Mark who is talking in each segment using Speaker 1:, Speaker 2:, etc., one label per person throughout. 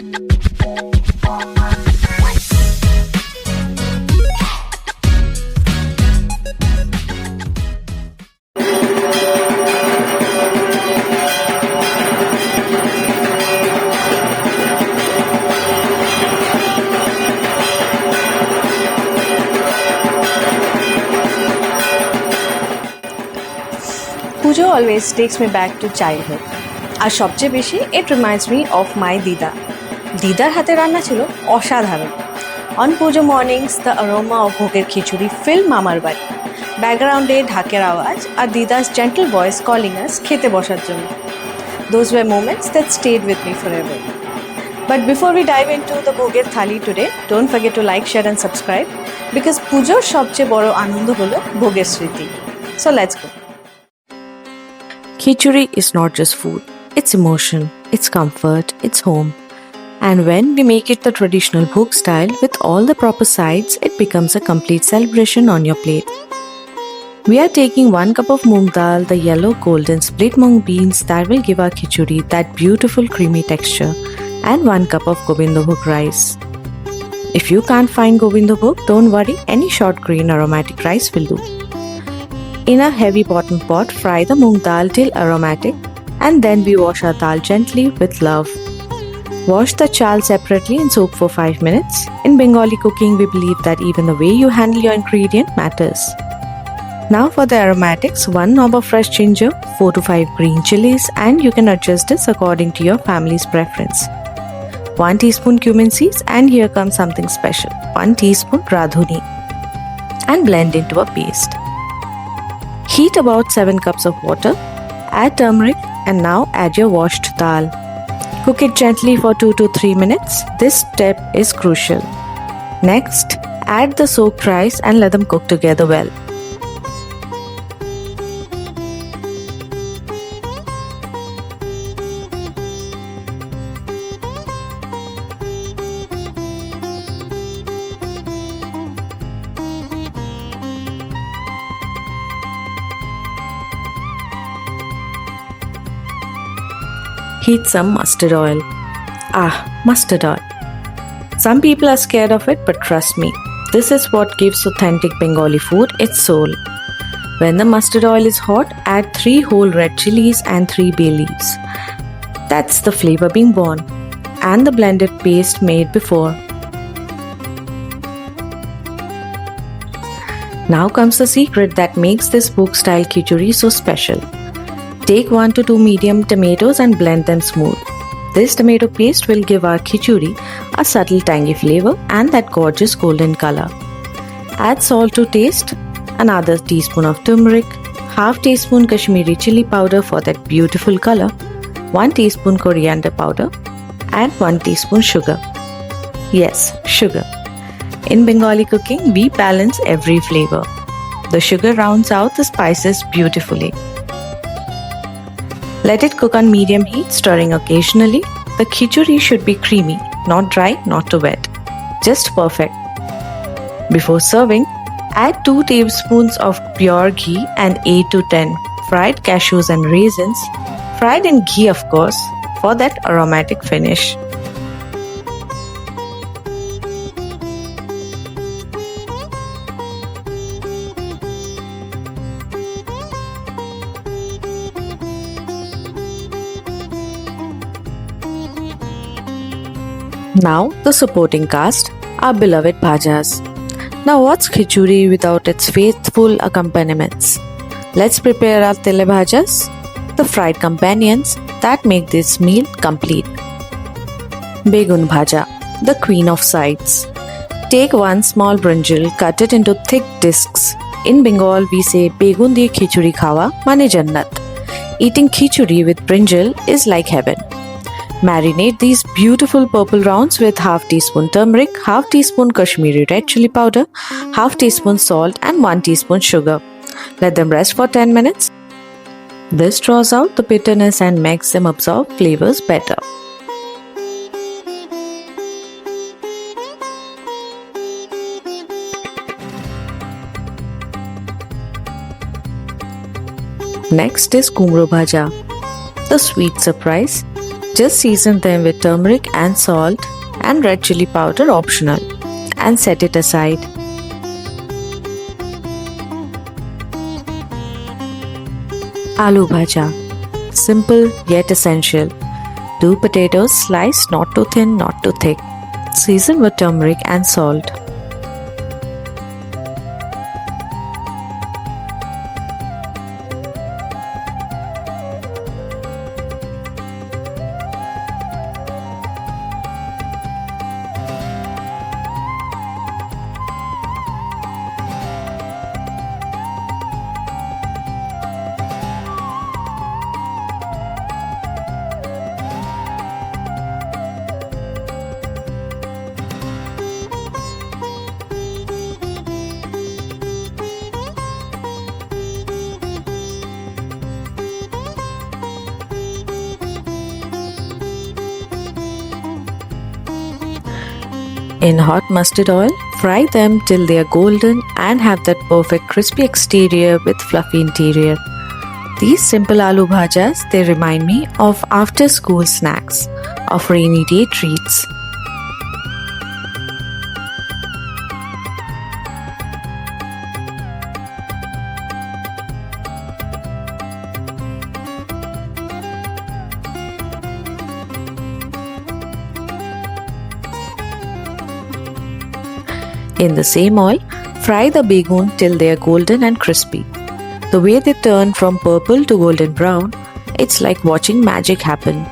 Speaker 1: Pujo always takes me back to childhood. আর সবচেয়ে বেশি it reminds me of my দিদা। দিদার হাতে রান্না ছিল অসাধারণ। On Pujo mornings, the aroma of ভোগের খিচুড়ি fill মামার বাড়ি। ব্যাকগ্রাউন্ডে ঢাকের আওয়াজ আর দিদা's gentle voice calling us খেতে বসার জন্য। Those were moments that stayed with me forever. But before we dive into the ভোগের থালি today, don't forget to like, share and subscribe because পুজোর সবচেয়ে বড় আনন্দ হলো ভোগের স্মৃতি। So let's go.
Speaker 2: Khichuri is not just food, it's emotion, it's comfort, it's home. And when we make it the traditional bhog style with all the proper sides, it becomes a complete celebration on your plate. We are taking 1 cup of moong dal, the yellow golden split mung beans that will give our khichuri that beautiful creamy texture, and 1 cup of Govindabhog rice. If you can't find Govindabhog, don't worry, any short grain aromatic rice will do. In a heavy bottom pot, fry the moong dal till aromatic and then we wash our dal gently with love. Wash the chal separately and soak for 5 minutes. In Bengali cooking, we believe that even the way you handle your ingredient matters. Now for the aromatics, 1 knob of fresh ginger, 4 to 5 green chilies and you can adjust this according to your family's preference. 1 teaspoon cumin seeds and here comes something special, 1 teaspoon radhuni and blend into a paste. Heat about 7 cups of water, add turmeric and now add your washed dal. Cook it gently for 2 to 3 minutes. This step is crucial. Next, add the soaked rice and let them cook together well. Heat some mustard oil. Mustard oil. Some people are scared of it, but trust me, this is what gives authentic Bengali food its soul. When the mustard oil is hot, add 3 whole red chilies and 3 bay leaves. That's the flavor being born. And the blended paste made before. Now comes the secret that makes this bhog style khichuri so special. Take 1 to 2 medium tomatoes and blend them smooth. This tomato paste will give our khichuri a subtle tangy flavor and that gorgeous golden color. Add salt to taste, another teaspoon of turmeric, half teaspoon Kashmiri chili powder for that beautiful color, 1 teaspoon coriander powder and 1 teaspoon sugar. Yes, sugar. In Bengali cooking, we balance every flavor. The sugar rounds out the spices beautifully. Let it cook on medium heat, stirring occasionally. The khichuri should be creamy, not dry, not too wet. Just perfect. Before serving, add 2 tablespoons of pure ghee and 8 to 10 fried cashews and raisins, fried in ghee of course, for that aromatic finish. Now the supporting cast, our beloved bhajas. Now what's khichuri without its faithful accompaniments? Let's prepare our tele bhajas, the fried companions that make this meal complete. Begun bhaja, the queen of sides. Take 1 small brinjal, cut it into thick discs. In Bengal we say begun diye khichuri khawa mane jannat. Eating khichuri with brinjal is like heaven. Marinate these beautiful purple rounds with half teaspoon turmeric, half teaspoon Kashmiri red chili powder, half teaspoon salt and 1 teaspoon sugar. Let them rest for 10 minutes. This draws out the bitterness and makes them absorb flavors better. Next is kumro bhaja, the sweet surprise. Just season them with turmeric and salt and red chili powder optional and set it aside. Aloo bhaja. Simple yet essential. 2 potatoes sliced not too thin, not too thick. Season with turmeric and salt. In hot mustard oil, fry them till they are golden and have that perfect crispy exterior with fluffy interior. These simple aloo bhajas, they remind me of after school snacks, of rainy day treats. In the same oil, fry the begun till they are golden and crispy. The way they turn from purple to golden brown, it's like watching magic happen.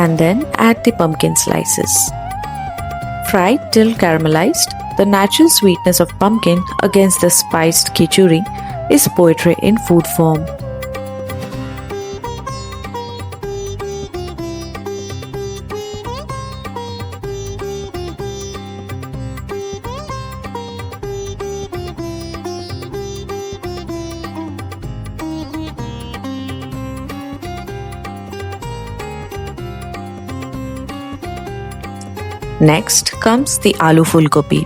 Speaker 2: And then add the pumpkin slices. Fry till caramelized. The natural sweetness of pumpkin against the spiced khichuri is poetry in food form. Next comes the aloo fulgobi,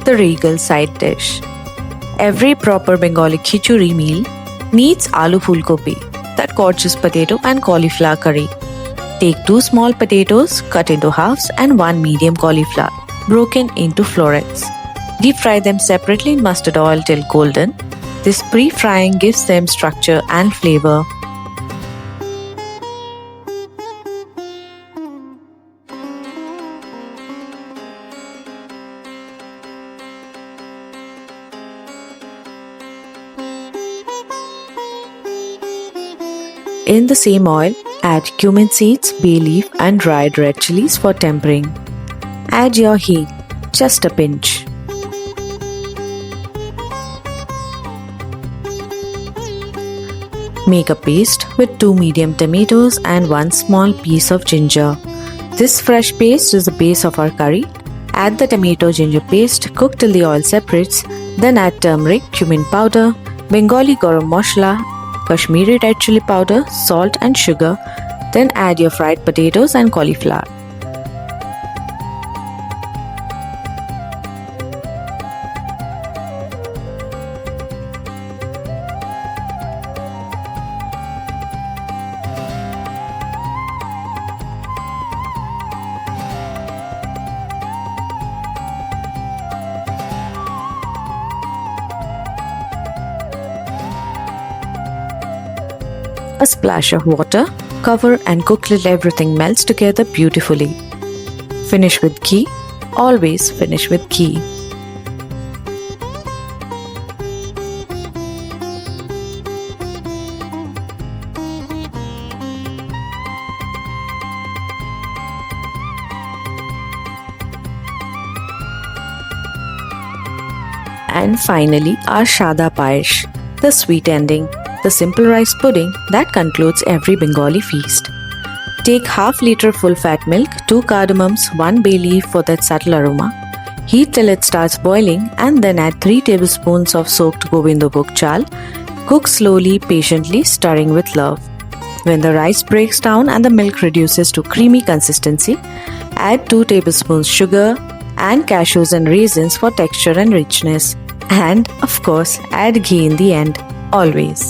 Speaker 2: the regal side dish. Every proper Bengali khichuri meal needs aloo fulgobi, that gorgeous potato and cauliflower curry. Take 2 small potatoes cut into halves and 1 medium cauliflower broken into florets. Deep fry them separately in mustard oil till golden. This pre-frying gives them structure and flavor. In the same oil, add cumin seeds, bay leaf and dried red chilies for tempering. Add your ghee, just a pinch. Make a paste with 2 medium tomatoes and 1 small piece of ginger. This fresh paste is the base of our curry. Add the tomato ginger paste, cook till the oil separates, then add turmeric, cumin powder, Bengali garam masala, Kashmiri red chili powder, salt and sugar. Then add your fried potatoes and cauliflower. A splash of water, cover and cook till everything melts together beautifully. Finish with ghee. Always finish with ghee. And finally, our Shada Payesh, the sweet ending, the simple rice pudding that concludes every Bengali feast. Take half liter full fat milk, 2 cardamoms, 1 bay leaf for that subtle aroma. Heat till it starts boiling and then add 3 tablespoons of soaked Govindobhog chal. Cook slowly, patiently, stirring with love. When the rice breaks down and the milk reduces to creamy consistency, add 2 tablespoons sugar and cashews and raisins for texture and richness. And, of course, add ghee in the end, always.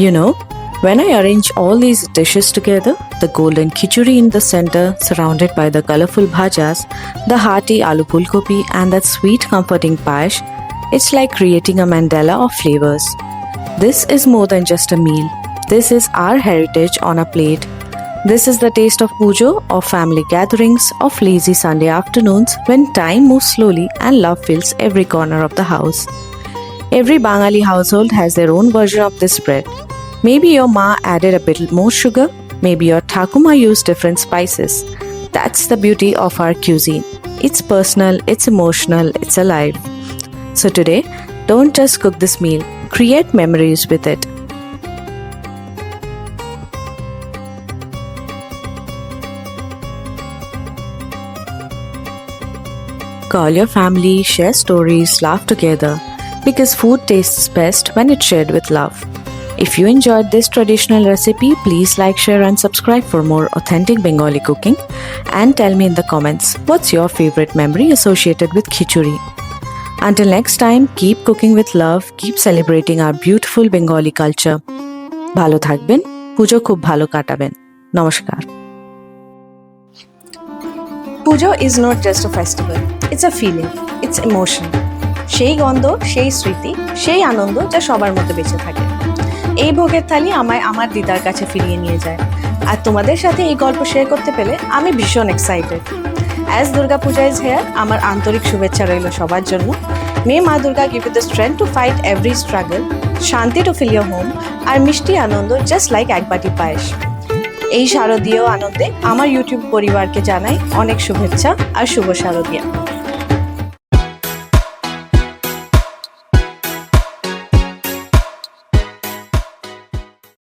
Speaker 2: You know, when I arrange all these dishes together, the golden khichdi in the center, surrounded by the colorful bhajas, the hearty aloo pulgobi, and that sweet comforting payash, it's like creating a mandala of flavors. This is more than just a meal. This is our heritage on a plate. This is the taste of pujo, of family gatherings, of lazy Sunday afternoons when time moves slowly and love fills every corner of the house. Every Bangali household has their own version of this bread. Maybe your ma added a bit more sugar, maybe your Thakuma used different spices. That's the beauty of our cuisine. It's personal, it's emotional, it's alive. So today, don't just cook this meal, create memories with it. Call your family, share stories, laugh together, because food tastes best when it's shared with love. If you enjoyed this traditional recipe, please like, share and subscribe for more authentic Bengali cooking, and tell me in the comments what's your favorite memory associated with khichdi. Until next time, keep cooking with love, keep celebrating our beautiful Bengali culture. Bhalo thakben, pujo khub bhalo kataben. Namaskar.
Speaker 1: Pujo is not just a festival, it's a feeling, it's emotion. সেই গন্ধ, সেই স্মৃতি, সেই আনন্দ যা সবার মধ্যে বেঁচে থাকে। এই ভোগের থালি আমায় আমার দিদার কাছে ফিরিয়ে নিয়ে যায়। আর তোমাদের সাথে এই গল্প শেয়ার করতে পেলে আমি ভীষণ excited. As Durga Puja is here, আমার আন্তরিক শুভেচ্ছা রইল সবার জন্য। May Maa Durga give you the strength to fight every struggle, shanti to fill your home, আর মিষ্টি আনন্দ জাস্ট লাইক এক বাটি পায়েস। এই শারদীয় আনন্দে আমার ইউটিউব পরিবারকে জানাই অনেক শুভেচ্ছা আর শুভ শারদীয়া।